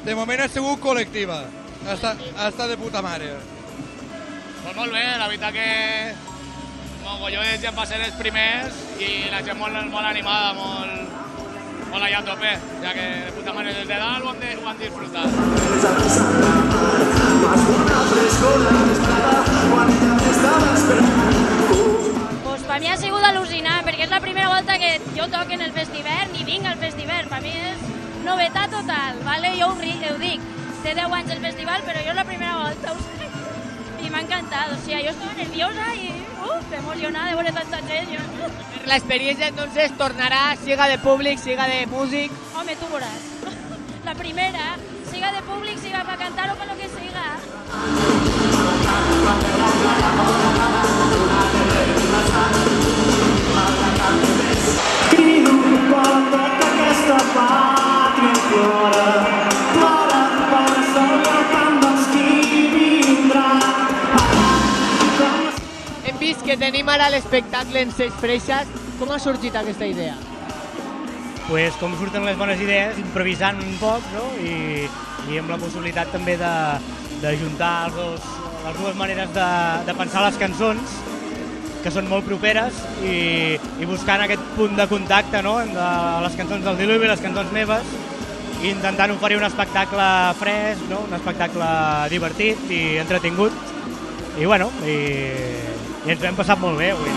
De moment ha sigut col·lectiva. Ha estat de puta mare. Pues molt bé, la veritat que mogolló de gent va ser els primers i la gent molt animada, molt allà a tope, ja que de puta mare des de dalt ho han disfrutat. Pues per mi ha sigut al·lucinant, perquè és la primera volta que jo toco en el festivern i vinc al festivern. Per mi és novetat total, ¿vale? Jo ho dic, té 10 anys el festival, però jo és la primera volta, ho sé. I m'ha encantat, o sigui, jo estava nerviosa i emocionada de veure tanta gent. La experiencia entonces tornará, siga de públic, siga de músic. Home, tu veuràs. La primera, siga de públic, siga para cantar o para lo que siga. Crido un poble que aquesta pàtria plora, plora per sobre el camp dels qui vindrà. Hem vist que tenim ara l'espectacle en Ses Freixes. Com ha sorgit aquesta idea? Pues com surten les bones idees, improvisant un poc, no? I amb la possibilitat també d'ajuntar les dues maneres de pensar les cançons, que són molt properes, i buscant aquest punt de contacte, no?, entre les cançons del Diluvi i les cançons meves, i intentant oferir un espectacle fresc, no?, un espectacle divertit i entretingut, i bueno, i ens ho hem passat molt bé avui.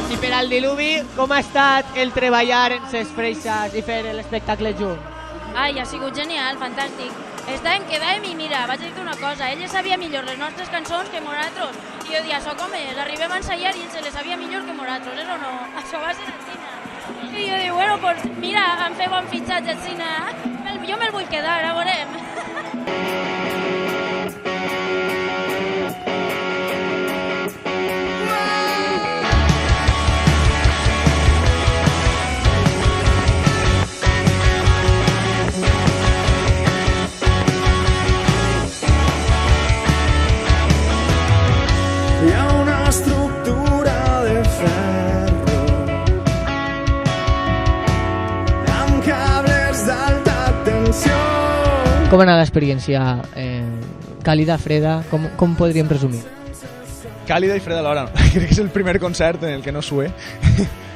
I per al Diluvi, com ha estat el treballar en Ses Freixes i fer l'espectacle junt? Ai, ha sigut genial, fantàstic. Quedàvem i mira, vaig dir-te una cosa, ella sabia millor les nostres cançons que nosaltres. I jo dia, això com és? Arribem a ensaiar i ell se les sabia millor que nosaltres, és o no? Això va ser el cine. I jo dic, bueno, pues mira, em feu un fitxatge al cine, jo me'l vull quedar, ara veurem. Com ha anat l'experiència? Càlida, freda? Com podríem resumir? Càlida i freda alhora. Crec que és el primer concert en el que no sue,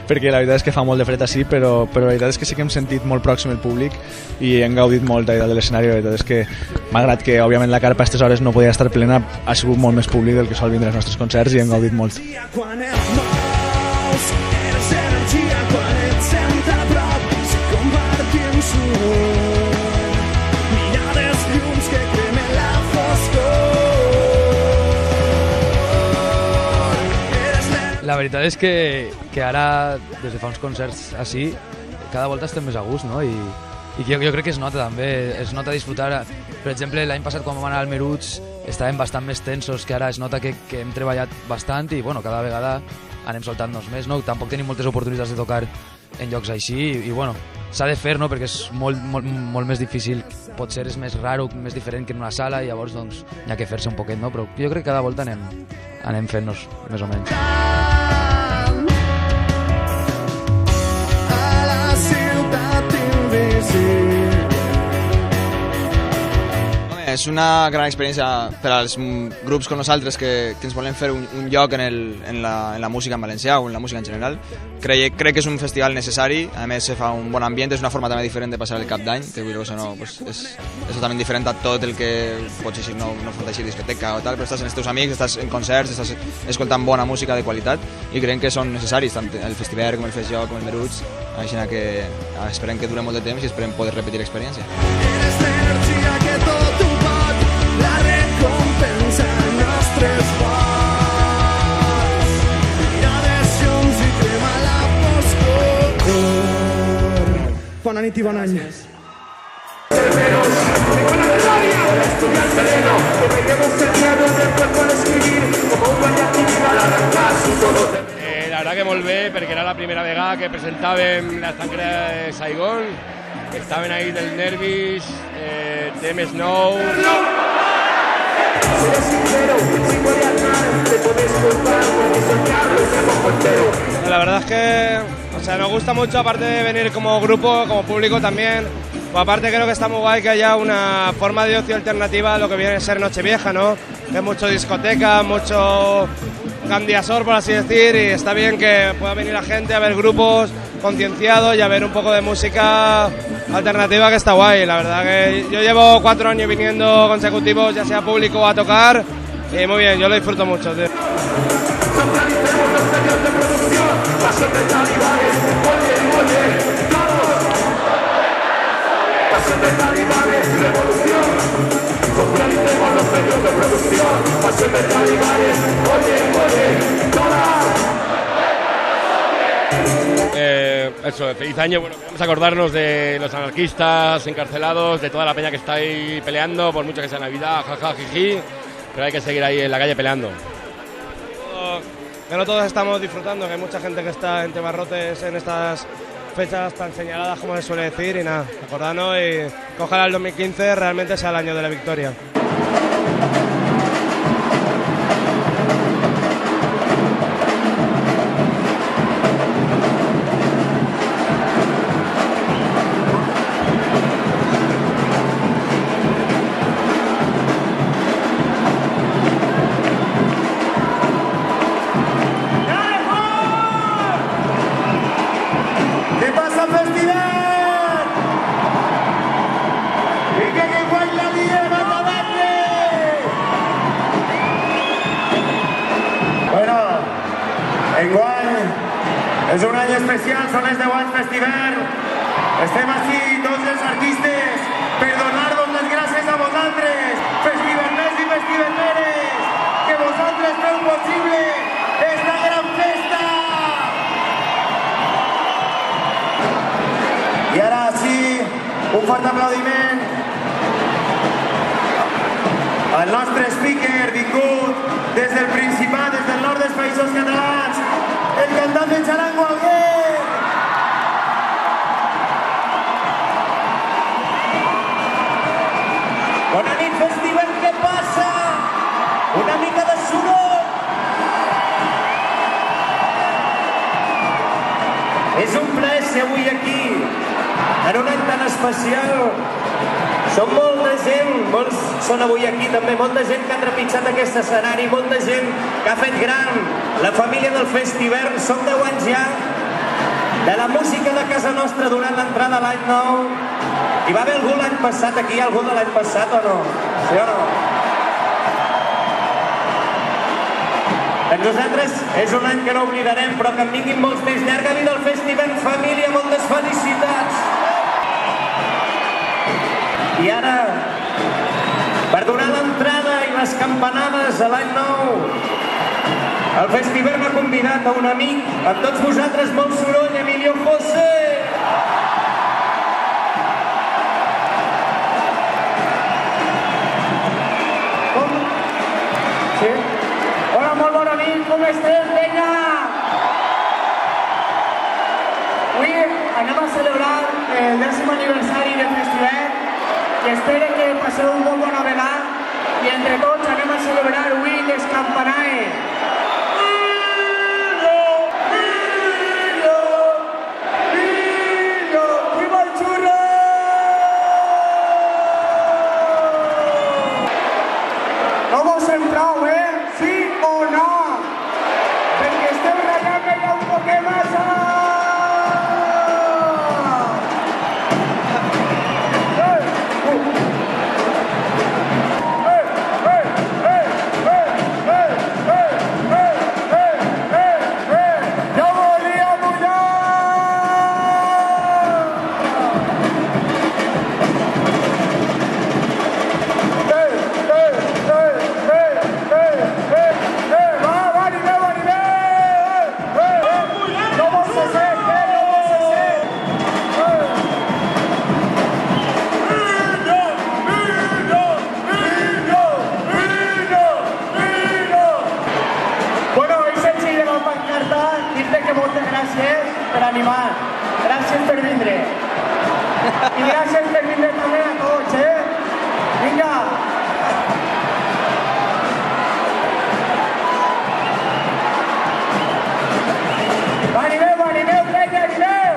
perquè la veritat és que fa molt de fred així, però la veritat és que sí que hem sentit molt pròxim el públic i hem gaudit molt allà de l'escenari. La veritat és que, malgrat que òbviament la carpa a aquestes hores no podia estar plena, ha sigut molt més públic del que sol vindre als nostres concerts i hem gaudit molt. Quan et mous, eres energia quan et sent a prop, si compartim sud, mirades llums que cremen la foscor. La veritat és que ara, des de fa uns concerts així, cada volta estem més a gust, no? I jo crec que es nota també, es nota disfrutar. Per exemple, l'any passat quan vam anar al Meruts estàvem bastant més tensos, que ara es nota que hem treballat bastant i bueno, cada vegada anem soltant-nos més, no? Tampoc tenim moltes oportunitats de tocar en llocs així i bueno, s'ha de fer, no? Perquè és molt més difícil, potser és més raro, més diferent que en una sala i llavors doncs hi ha que fer-se un poquet, no? Però jo crec que cada volta anem fent-nos més o menys. És una gran experiència per als grups com nosaltres que ens volem fer un lloc en la música en valencià o en la música en general. Crec que és un festival necessari, a més se fa un bon ambient, és una forma també diferent de passar el cap d'any, que no, pues, és totalment diferent a tot el que pots així, no fot així discoteca o tal, però estàs amb els teus amics, estàs en concerts, estàs escoltant bona música de qualitat i creiem que són necessaris, tant el Festiver com el Festjoc com el Meruts, així que esperem que dure molt de temps i esperem poder repetir l'experiència. Eres l'energia que tot ho pot, la recompensa nostres forts, mirades llums i crema la foscor. Bona nit i bon any. La verdad que molt bé, perquè era la primera vegada que presentàvem la sangre de Saigon. Estaven ahí del Nervis, Temes Nou. La verdad es que nos gusta mucho, aparte de venir como grupo, como público también. Pues aparte creo que está muy guay que haya una forma de ocio alternativa a lo que viene a ser Nochevieja, ¿no? Que es mucho discoteca, mucho candiasor, por así decir, y está bien que pueda venir la gente a ver grupos concienciados y a ver un poco de música alternativa, que está guay. La verdad que yo llevo 4 años viniendo consecutivos, ya sea público o a tocar, y muy bien, yo lo disfruto mucho, tío. Eso, feliz año. Bueno, queremos acordarnos de los anarquistas encarcelados, de toda la peña que está ahí peleando, por mucho que sea Navidad, jaja, jiji, pero hay que seguir ahí en la calle peleando. Que no todos estamos disfrutando, que hay mucha gente que está entre barrotes en estas fechas tan señaladas, como se suele decir, y nada, acordarnos y que ojalá el 2015 realmente sea el año de la victoria. És un any especial, són els 10 anys Festiver. Estem així tots els artistes per donar-vos les gràcies a vosaltres, festiverners i festiverneres, que vosaltres feu possible esta gran festa. I ara sí, un fort aplaudiment al nostre speaker vingut des del Principat, des del nord dels Països Catalans, el cantant de Charango Alguer. Bona nit, Festiver, què passa? Una mica de soroll. És un plaer ser avui aquí, en un any tan especial. Som molta gent, molts són avui aquí també, molta gent que ha trepitjat aquest escenari, molta gent que ha fet gran la família del Festivern. Som 10 anys ja de la música de casa nostra durant l'entrada a l'any nou. Hi va haver algú l'any passat aquí? Hi ha algú de l'any passat o no? Sí o no? Per nosaltres és un any que no oblidarem, però que en vinguin molts més. Llarga vida al Festivern, família, moltes felicitats! I ara, per donar l'entrada i les campanades a l'any nou, el Festivern ha convidat a un amic, amb tots vosaltres, molt soroll, Emilio José! Sí? Hola, molt bona nit, com estem, penya? Avui anem a celebrar el 10è aniversari del Festivern i espero que passeu un bon Navidad i entre tots anem a celebrar avui les campanades. No vos en prou, sí o no? Perquè estem ratllant que hi ha un poc massa! Per animar. Gràcies per vindre. I gràcies per vindre també a tots, Vinga! Animeu, penya, animeu!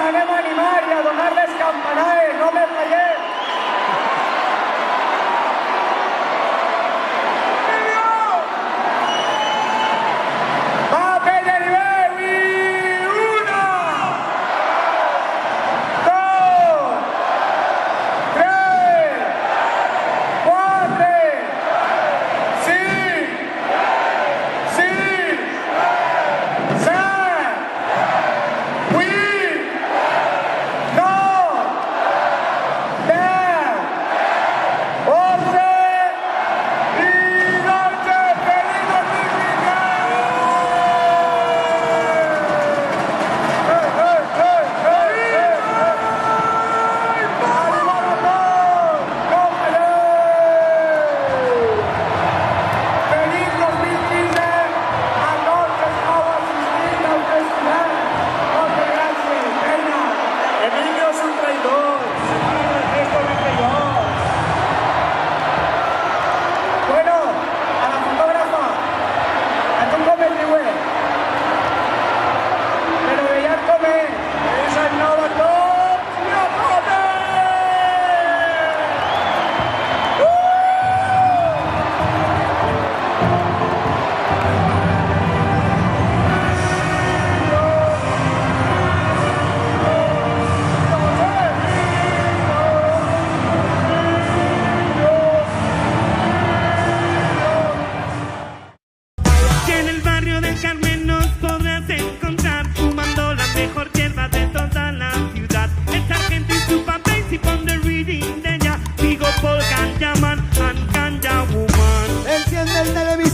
Anem a animar i a donar les campanades, no me falleu! Va, penya, animeu! I 1, 2, 3, 4, 5, 6, 7,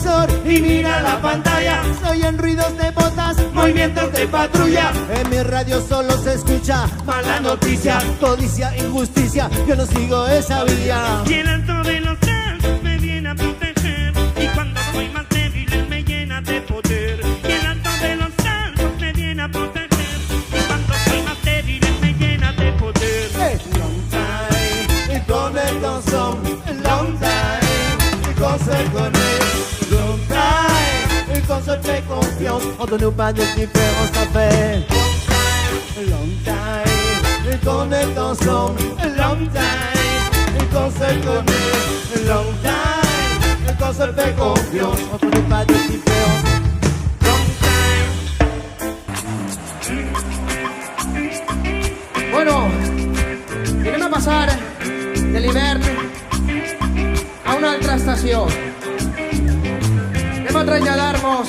8, y mira la pantalla. Se oyen ruidos de botas, movimientos de de patrulla. En mi radio solo se escucha mala noticia, codicia, injusticia, yo no sigo esa vía. Y el alto de los altos me viene a proteger, y cuando soy más débil él me llena de poder. Y el alto de los altos me viene a proteger, y cuando soy más débil él me llena de poder. Long time, il connaît dans son long time, il conseille connaît. Long time, il conseille fait confiance, entre nous pas de différence à faire. Long time, il connaît dans son long time, il conseille connaît. Long time, il conseille fait confiance, entre nous pas de différence. Bueno, i anem a passar de l'hivern a una altra estació. Anem a traslladar-nos,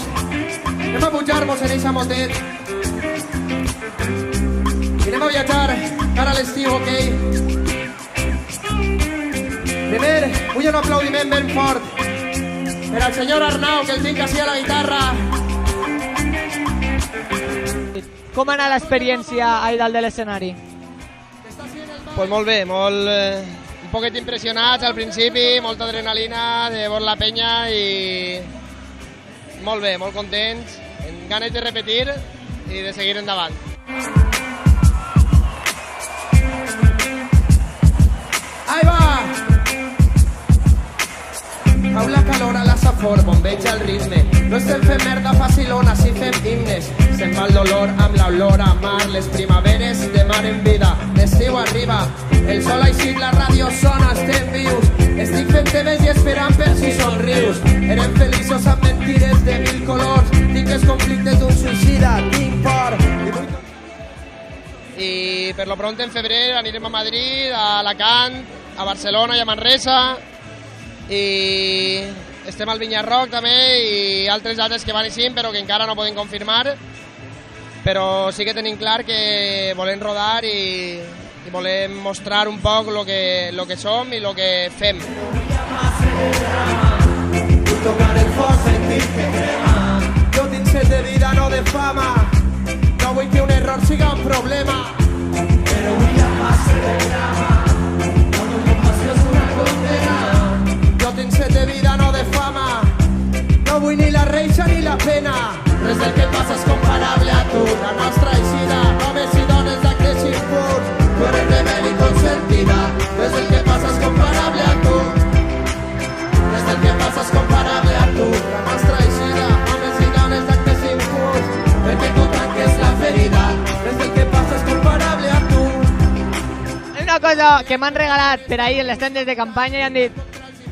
anem a pujar-nos en eixa motet i anem a viatjar cara a l'estiu, ok? Primer, vull un aplaudiment ben fort per al senyor Arnau, que el tinc així a la guitarra. Com ha anat l'experiència ahir dalt de l'escenari? Pues molt bé, un poquet impressionats al principi, molta adrenalina de veure la penya i molt bé, molt contents, amb ganes de repetir i de seguir endavant. Ahí va! Cau la calor a la safor, bombeig al ritme. No estem fent merda facilona, si fem himnes. Se'n va el dolor amb l'olor a mar, les primaveres de mar en vida. L'estiu arriba, el sol ha eixit, la ràdio sona, estem vius. Estic fent temes i esperant per si somrius. Érem feliços amb mentires de mil colors. Tinc els conflictes d'un suïcida, tinc por. I per lo pronto en febrer anirem a Madrid, a Alacant, a Barcelona i a Manresa. I estem al Vinyarroc també i altres dates que van eixint però que encara no podem confirmar, però sí que tenim clar que volem rodar i volem mostrar un poc lo que som i lo que fem. Tocar el foc, sentir que crema. Jo tinc set de vida, no de fama. No vull que un error siga un problema, però vull a passar el drama. La compassió és una condena. Jo tinc set de vida, no de fama. No vull ni la reixa ni la pena. Res del que passa és comparable a tu. La nostra eixida, homes i dones d'aquest impuls. Tu eres rebel i consentida. Res del que passa és comparable a tu. Res del que passa és comparable a tu. La nostra eixida, homes i dones d'aquest impuls. Perquè tu tanques la ferida. Res del que passa és comparable a tu. Hay una cosa que m'han regalat per ahir en les tendes de campanya i han dit: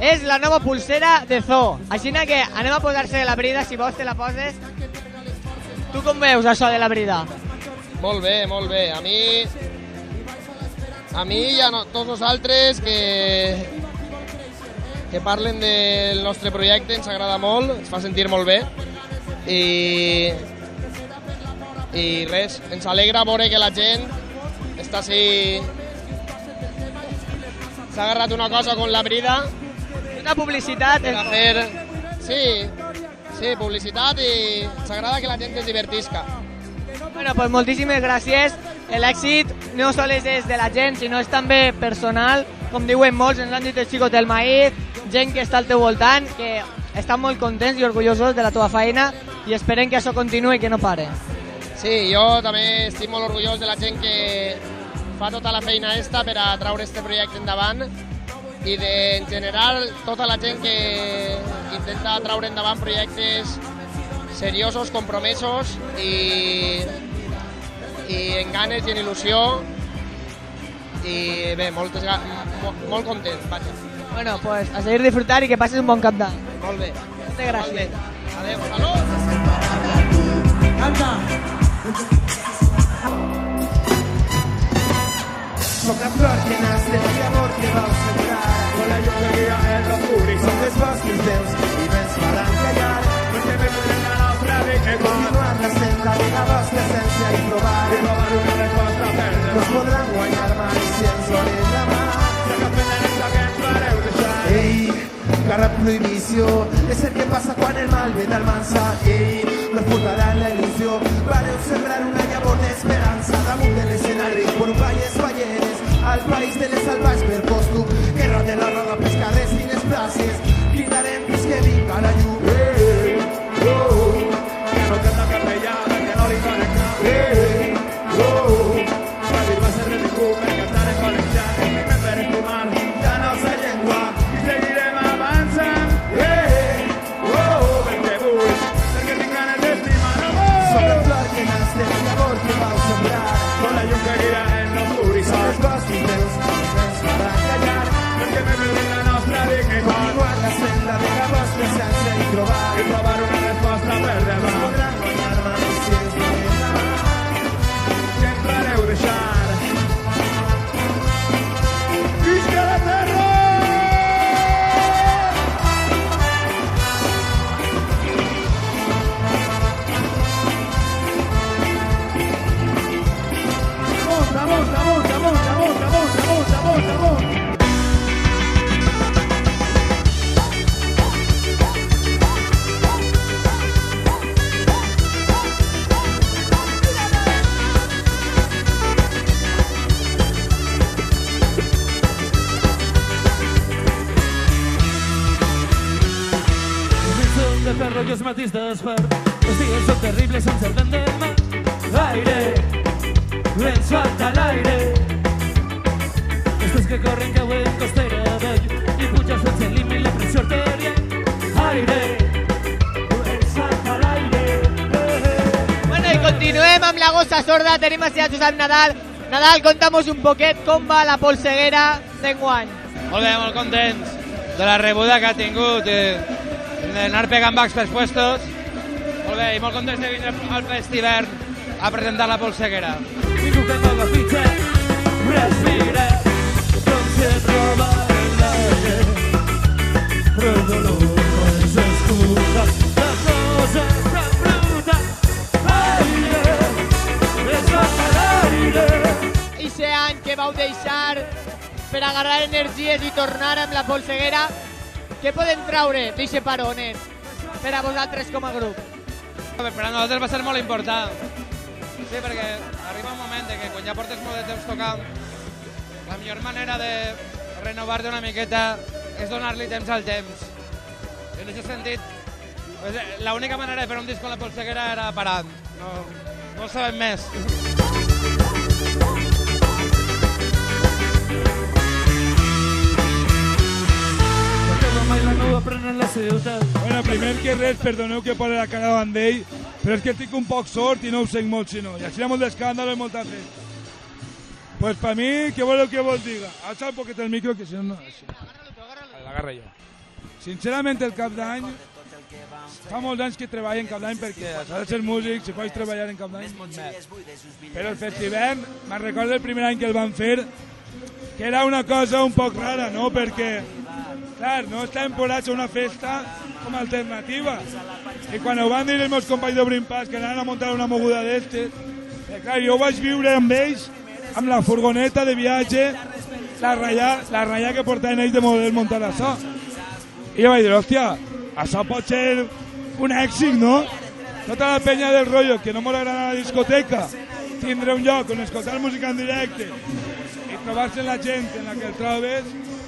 és la nova pulsera de Zoo. Així que anem a posar-se la brida, si vols te la poses. Tu com veus això de la brida? Molt bé, molt bé. A mi i a tots nosaltres que parlen del nostre projecte ens agrada molt, ens fa sentir molt bé i res, ens alegra veure que la gent està així, s'ha agarrat una cosa con la brida. Una publicitat. Sí, publicitat i ens agrada que la gent es divertisca. Bueno, pues moltíssimes gràcies. L'èxit no sols és de la gent, sinó és també personal. Com diuen molts, ens han dit els xicos del maïs, gent que està al teu voltant, que estan molt contents i orgullosos de la teva feina i esperen que això continuï i que no pare. Sí, jo també estic molt orgullós de la gent que fa tota la feina esta per a traure este projecte endavant i de, en general, tota la gent que intenta traure endavant projectes seriosos, compromesos i en ganes i en il·lusió i bé, molt content, vaja. Bueno, pues a seguir disfrutar i que passes un bon cap d'any. Molt bé. Moltes gràcies. Adéu, salut! Canta! Som la flor que nace i amor que va sembrar. Con la llum que guia en l'oscuri. Som les bosques veus i vents faran callar. Perquè me ponen a l'altra de que continuar la senda de la vostra essència i provar. I trobar una resposta ferma. No es podran guanyar mai si ens donen la mà. Si agafem la neta que ens fareu deixar. Ei, la prohibició és el que passa quan el mal ve del mansa. Ei, no es portarà la il·lusió. Vareu ser sembrar una llavor d'esperança damunt de l'escenari. Borballes balleres, al país de les salvaix per costum, que roden la roda pels carrers i les places. Cridarem fins que vinga la llum. Que no canta capellada, que no li donen cap. Ràdio va ser benvingut per cantar en valencià, que primer per estimar la nostra llengua i seguirem avançant. Perquè vull, perquè tinc ganes d'estimar amor. Som el flor que nas de llavor que vau sembrar, con la llum que guia en l'oscuritat. els vostres veus ens faran callar, perquè me perdem la nostra dignitat. continuar la senda de la vostra essència i trobar una resposta per demà. Podran guanyar malícies de demà. Sempre l'heu deixat. Visca la terra! Monta, monta, monta, monta, monta, monta, monta, monta, monta. De fer rotllos matís d'espart. Els dies són terribles, ens servent de mà. Aire, ens falta l'aire. Estos que corren cauen costera avall i puja sense límit la pressió arterial. Aire, ens falta l'aire. Bueno, i continuem amb la gossa sorda. Tenim així a Josep Nadal. Nadal, conta'm-nos un poquet com va la polseguera d'enguany. Molt bé, molt contents de la rebuda que ha tingut, d'anar pegant bacs pels puestos. Molt bé, i molt contents de vindre al Festivern a presentar la polseguera. Ningú que no la fitxa, respira, com si et roba l'aire. Però el dolor no és excusa, la cosa tan bruta. Aire, ens falta l'aire. Ixe any que vau deixar per agarrar energies i tornar amb la polseguera, què podem traure d'eixe paronet per a vosaltres com a grup? Per a nosaltres va ser molt important. Sí, perquè arriba un moment que quan ja portes molt de temps tocant, la millor manera de renovar-te una miqueta és donar-li temps al temps. I en aquest sentit, l'única manera de fer un disc amb la polseguera era parant. No sabem més. Bueno, primer que res, perdoneu que posi la cara davant d'ell, però és que estic un poc sort i no ho sent molt, si no. I així hi ha molt d'escàndalo i molta festa. Pues per mi, què voleu que vos diga? Alça un poquet el micro, que si no, no... L'agarro jo. Sincerament, el cap d'any, fa molts anys que treballo en cap d'any perquè s'ha de ser músic, si pots treballar en cap d'any, més. Però el festival, me'n recordo el primer any que el van fer, que era una cosa un poc rara, no? Perquè, clar, no estàvem posats a una festa com a alternativa. I quan ho van dir els meus companys d'Obrim Pas, que anaven a muntar una moguda d'estes, clar, jo ho vaig viure amb ells, amb la furgoneta de viatge, la ratlla que portaven ells de model muntar això. I jo vaig dir, hòstia, això pot ser un èxit, no? Tota la penya del rotllo que no m'ho agrada a la discoteca, tindre un lloc on escoltar música en directe i trobar-se la gent en la que el trobes,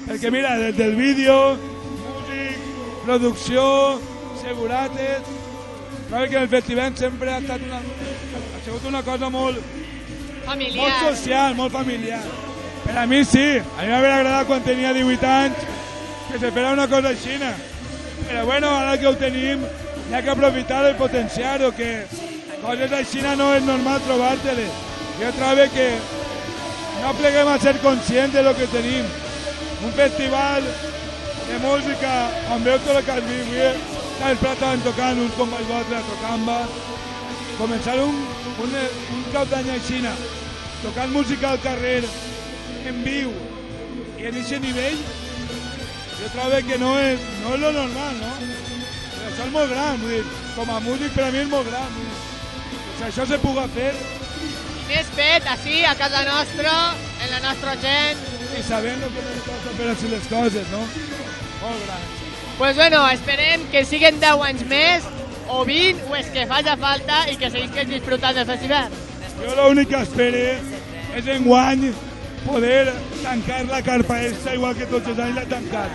perquè mira, des del vídeo, músic, producció, segurates, trobo que el festival sempre ha sigut una cosa molt familiar, molt social, molt familiar. Per a mi sí, a mi m'hauria agradat quan tenia 18 anys que se fera una cosa així. Però bueno, ara que ho tenim, hi ha que aprofitar i potenciar-ho, que coses així no és normal trobar-te-les. Jo trobo que no pleguem a ser conscients de lo que tenim. Un festival de música, on veu tot el que has vist, avui els plats estaven tocant, uns companys vostres a Tocamba, començar un cap d'any així, tocant música al carrer, en viu, i en aquest nivell, jo trobo que no és lo normal, no? Però això és molt gran, vull dir, com a músic per a mi és molt gran, vull dir, si això se puga fer... Més fet, així, a casa nostra, en la nostra gent... I sabent el que ens costa fer així les coses, no? Molt gran. Pues bueno, esperem que siguen 10 anys més, o 20 o es que faci falta i que seguisques disfrutant del festival? Jo l'únic que espere és enguany poder tancar la carpa esta igual que tots els anys l'ha tancat.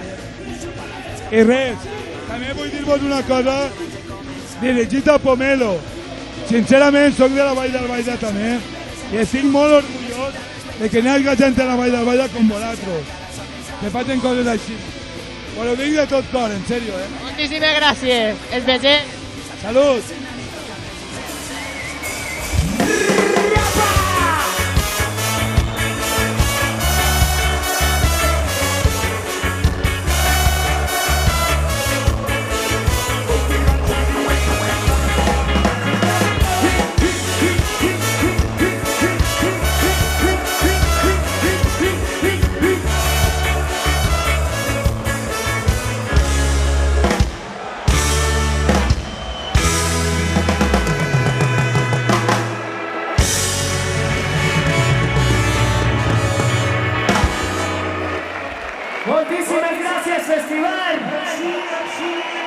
I res, també vull dir-vos una cosa dirigit a Pomelo. Sincerament, soc de la Vall d'Albaida també i estic molt orgullós de que n'hi hagi gent a la Vall d'Albaida com vosaltres, que facin coses així. Però ho dic de tot cor, en sèrio, Moltíssimes gràcies. Es vegem. Salut! Moltíssimes gràcies, festival!